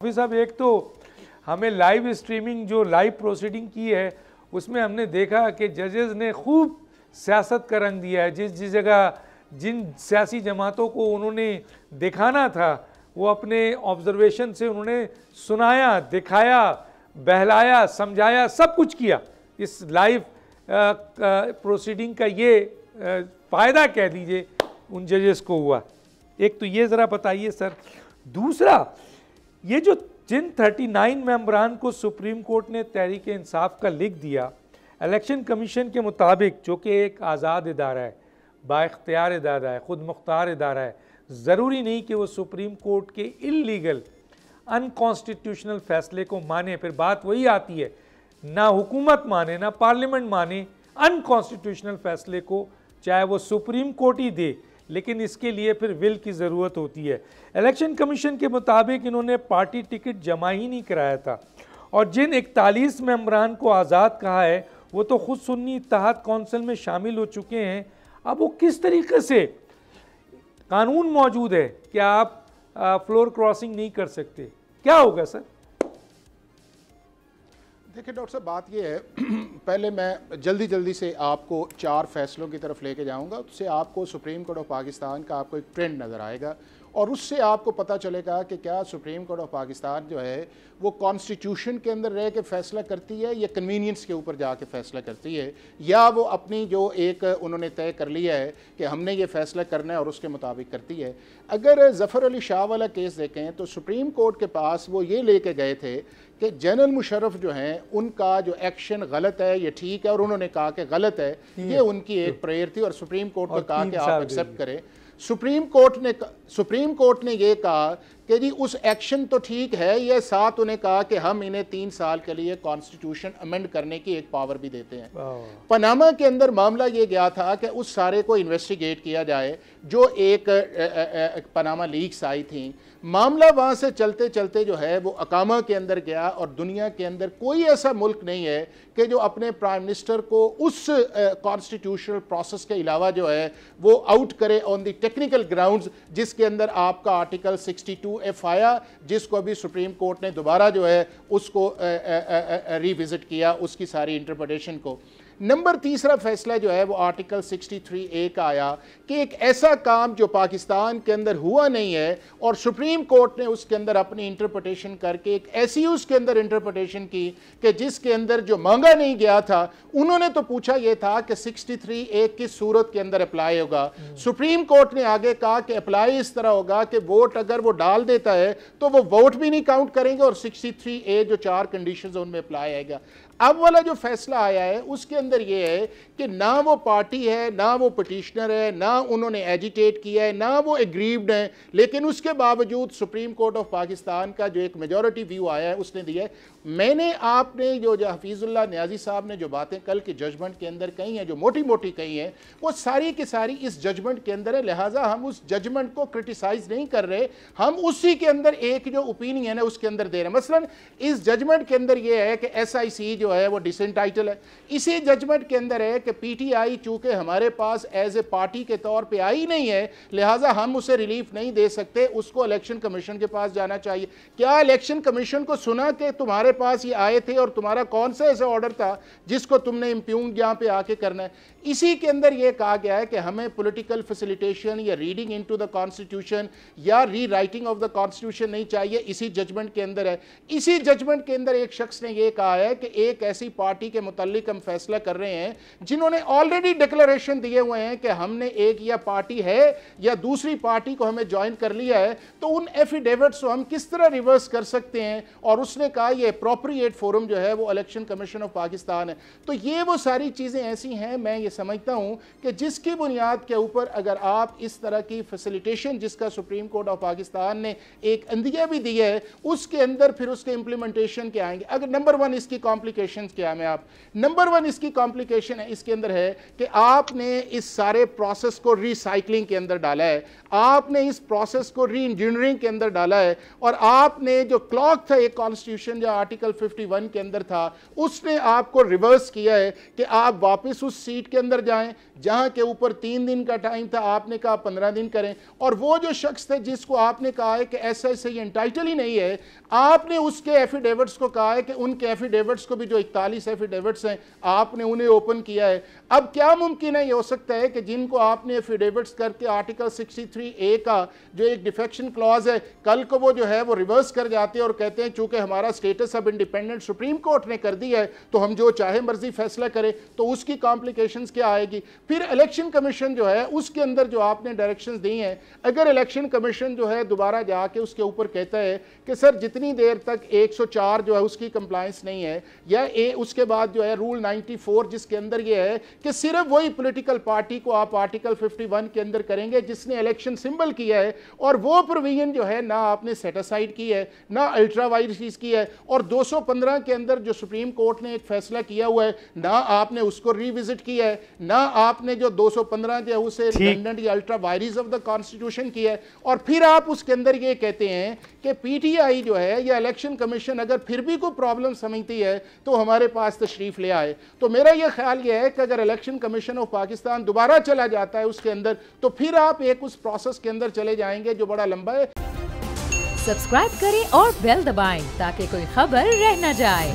حافظ صاحب ایک تو ہمیں لائیو اسٹریمنگ جو لائیو پروسیڈنگ کی ہے اس میں ہم نے دیکھا کہ ججز نے خوب سیاست کا رنگ دیا ہے. جس جگہ جن سیاسی جماعتوں کو انہوں نے دکھانا تھا وہ اپنے آبزرویشن سے انہوں نے سنایا, دکھایا, بہلایا, سمجھایا, سب کچھ کیا. اس لائیو پروسیڈنگ کا یہ فائدہ کہہ دیجئے ان ججز کو ہوا. ایک تو یہ ذرا بتائیے سر. دوسرا یہ جو جن 39 ممبران کو سپریم کورٹ نے تحریک انصاف کا لکھ دیا, الیکشن کمیشن کے مطابق جو کہ ایک آزاد ادارہ ہے, با اختیار ادارہ ہے, خود مختار ادارہ ہے, ضروری نہیں کہ وہ سپریم کورٹ کے انلیگل انکانسٹیٹیوشنل فیصلے کو مانے. پھر بات وہی آتی ہے, نہ حکومت مانے نہ پارلیمنٹ مانے انکانسٹیٹیوشنل فیصلے کو, چاہے وہ سپریم کورٹ ہی دے, لیکن اس کے لیے پھر ول کی ضرورت ہوتی ہے. الیکشن کمیشن کے مطابق انہوں نے پارٹی ٹکٹ جمع ہی نہیں کرایا تھا, اور جن 41 ممبران کو آزاد کہا ہے وہ تو خود سنی اتحاد کونسل میں شامل ہو چکے ہیں. اب وہ کس طریقے سے قانون موجود ہے کہ آپ فلور کراسنگ نہیں کر سکتے, کیا ہوگا سر؟ دیکھیں ڈاکٹر صاحب, بات یہ ہے, پہلے میں جلدی سے آپ کو 4 فیصلوں کی طرف لے کے جاؤں گا. اس سے آپ کو سپریم کورٹ آف پاکستان کا آپ کو ایک ٹرینڈ نظر آئے گا, اور اس سے آپ کو پتہ چلے گا کہ کیا سپریم کورٹ آف پاکستان جو ہے وہ کانسٹیٹیوشن کے اندر رہ کے فیصلہ کرتی ہے یا کنوینئنس کے اوپر جا کے فیصلہ کرتی ہے, یا وہ اپنی جو ایک انہوں نے طے کر لیا ہے کہ ہم نے یہ فیصلہ کرنا ہے اور اس کے مطابق کرتی ہے. اگر ظفر علی شاہ والا کیس دیکھیں تو سپریم کورٹ کے پاس وہ یہ لے کے گئے تھے کہ جنرل مشرف جو ہیں ان کا جو ایکشن غلط ہے یہ ٹھیک ہے, اور انہوں نے کہا کہ غلط ہے. یہ ان کی ایک پریئر تھی, اور سپریم کورٹ کو کہا کہ آپ ایکسیپٹ کریں. سپریم کورٹ نے یہ کہا کہ جی اس ایکشن تو ٹھیک ہے, یہ ساتھ انہیں کہا کہ ہم انہیں 3 سال کے لیے کانسٹیٹیوشن امینڈ کرنے کی ایک پاور بھی دیتے ہیں. پاناما کے اندر معاملہ یہ گیا تھا کہ اس سارے کو انویسٹیگیٹ کیا جائے جو ایک پاناما لیکس آئی تھیں. معاملہ وہاں سے چلتے چلتے جو ہے وہ اقامہ کے اندر گیا, اور دنیا کے اندر کوئی ایسا ملک نہیں ہے کہ جو اپنے پرائم منسٹر کو اس کانسٹیٹیوشنل پروسیس کے علاوہ جو ہے وہ آؤٹ کرے آن دی ٹیکنیکل گراؤنڈز, جس کے اندر آپ کا آرٹیکل 62F آیا, جس کو ابھی سپریم کورٹ نے دوبارہ جو ہے اس کو ریوزٹ کیا, اس کی ساری انٹرپریٹیشن کو. نمبر تیسرا فیصلہ جو ہے وہ آرٹیکل 63A کا آیا کہ ایک ایسا کام جو پاکستان کے اندر ہوا نہیں ہے, اور سپریم کورٹ نے اس کے اندر اپنی انٹرپریٹیشن کر کے ایک ایسی اس کے اندر انٹرپریٹیشن کی کہ جس کے اندر جو مانگا نہیں گیا تھا. انہوں نے تو پوچھا یہ تھا کہ 63A کس صورت کے اندر اپلائی ہوگا. سپریم کورٹ نے آگے کہا کہ اپلائی اس طرح ہوگا کہ ووٹ اگر وہ ڈال دیتا ہے تو وہ ووٹ بھی نہیں کاؤنٹ کریں گے, اور 63A جو 4 کنڈیشنز ان میں اپلائی آئے گا. اب والا جو فیصلہ آیا ہے اس کے اندر یہ ہے کہ نہ وہ پارٹی ہے, نہ وہ پٹیشنر ہے, نہ انہوں نے ایجیٹیٹ کیا ہے, نہ وہ ایگریوڈ ہیں, لیکن اس کے باوجود سپریم کورٹ آف پاکستان کا جو ایک میجورٹی ویو آیا ہے اس نے دیا ہے. میں نے آپ نے جو حفیظ اللہ نیازی صاحب نے جو باتیں کل کے ججمنٹ کے اندر کہی ہیں, جو موٹی موٹی کہی ہیں, وہ ساری کی ساری اس ججمنٹ کے اندر ہے. لہٰذا ہم اس ججمنٹ کو کرٹیسائز نہیں کر رہے, ہم اسی کے اندر ایک جو اوپینین ہے اس کے اندر دے رہے ہیں. مثلا اس ججمنٹ کے اندر یہ ہے کہ SIC جو ہے وہ ڈسنٹ ٹائٹل ہے. اسی ججمنٹ کے اندر ہے کہ PTI چونکہ ہمارے پاس ایز اے پارٹی کے طور پہ آئی نہیں ہے, لہٰذا ہم اسے ریلیف نہیں دے سکتے, اس کو الیکشن کمیشن کے پاس جانا چاہیے. کیا الیکشن کمیشن کو سنا کہ تمہارے پاس یہ آئے تھے اور تمہارا کون سا ایسا آرڈر تھا جس کو تم نے امپیونڈ یہاں پہ آ کے کرنا ہے؟ اسی کے اندر یہ کہا گیا ہے کہ ہمیں پولیٹیکل فیسیلیٹیشن یا ریڈنگ انٹو دا کانسٹیٹیوشن یا ری رائٹنگ آف دا کانسٹیٹیوشن نہیں چاہیے. اسی ججمنٹ کے اندر ہے. اسی ججمنٹ کے اندر ایک شخص نے یہ کہا ہے کہ ایک ایسی پارٹی کے متعلق ہم فیصلہ کر رہے ہیں جنہوں نے آلریڈی ڈکلریشن دیے ہوئے ہیں کہ ہم نے ایک یا پارٹی ہے یا دوسری پارٹی کو ہمیں جوائن کر لیا ہے, تو ان ایفیڈیوٹس کو ہم کس طرح ریورس کر سکتے ہیں. اور اس نے کہا یہ اپروپریٹ فورم جو ہے وہ الیکشن کمیشن آف پاکستان ہے. تو یہ وہ ساری چیزیں ایسی ہیں, میں یہ سمجھتا ہوں کہ جس کی بنیاد کے اوپر اگر آپ اس طرح کی فیسیلیٹیشن جس کا سپریم کورٹ آف پاکستان نے ایک عندیہ بھی دیا ہے, اس کے اندر پھر اس کے امپلیمنٹیشن کے آئیں گے. اگر نمبر 1 اس کی کمپلیکیشن کمپلیکیشنز کیا میں آپ نمبر 1 اس کی کمپلیکیشن ہے اس کے اندر ہے کہ آپ نے اس سارے پروسیس کو ری سائیکلنگ کے اندر ڈالا ہے, آپ نے اس پروسیس کو ری انجینئرنگ کے اندر ڈالا ہے, اور آپ نے جو کلاک تھا ایک کانسٹیٹیوشن جو آرٹیکل 51 کے اندر تھا اس نے آپ کو ریورس کیا ہے کہ آپ واپس اس سیٹ کے اندر جائیں جہاں کے اوپر 3 دن کا ٹائم تھا, آپ نے کہا 15 دن کریں, اور وہ جو شخص تھے جس کو آپ نے کہا ہے کہ ایسا ایسے یہ انٹائٹل ہی نہیں ہے, آپ نے اس کے ایفیڈیوٹس کو کہا ہے کہ ان کے ایفیڈیوٹس کو بھی جو 41 ایفیڈیوٹس ہیں آپ نے انہیں اوپن کیا ہے. اب کیا ممکن ہے, یہ ہو سکتا ہے کہ جن کو آپ نے ایفیڈیوٹس کر کے آرٹیکل 63A کا جو ایک ڈیفیکشن کلاز ہے کل کو وہ جو ہے وہ ریورس کر جاتے ہیں اور کہتے ہیں چونکہ ہمارا سٹیٹس اب انڈیپینڈنٹ سپریم کورٹ نے کر دی ہے تو ہم جو چاہے مرضی فیصلہ کریں, تو اس کی کمپلیکیشنز کیا آئے گی. پھر الیکشن کمیشن جو ہے اس کے اندر جو آپ نے ڈائریکشنز دی ہیں, اگر الیکشن کمیشن جو ہے دوبارہ جا کے اس کے اوپر کہتا ہے کہ سر جتنی دیر تک 104 جو ہے اس کی کمپلائنس نہیں ہے, یا اس کے بعد جو ہے رول 94 جس کے اندر یہ ہے کہ صرف وہی پولیٹیکل پارٹی کو آپ آرٹیکل 51 کے اندر کریں گے جس نے الیکشن سمبل کیا ہے, اور وہ پروویژن جو ہے نہ آپ نے سیٹ اسائیڈ کی ہے نہ الٹرا وائرس کی ہے, اور 215 کے اندر جو سپریم کورٹ نے ایک فیصلہ کیا ہوا ہے نہ آپ نے اس کو ری وزٹ کیا ہے, نہ آپ نے جو 215 جو ہے اسے ریڈنڈنٹ یا ultra virus of the constitution کیا ہے, اور پھر آپ اس کے اندر یہ کہتے ہیں کہ پی ٹی آئی جو ہے یا الیکشن کمیشن اگر پھر بھی کوئی پرابلم سمجھتی ہے تو ہمارے پاس تشریف لے آئے. تو میرا یہ خیال یہ ہے کہ اگر الیکشن کمیشن آف پاکستان دوبارہ چلا جاتا ہے اس کے اندر تو پھر آپ ایک اس پروسیس کے اندر چلے جائیں گے جو بڑا لمبا ہے. سبسکرائب کریں اور بیل دبائیں تاکہ کوئی خبر رہ نہ جائے.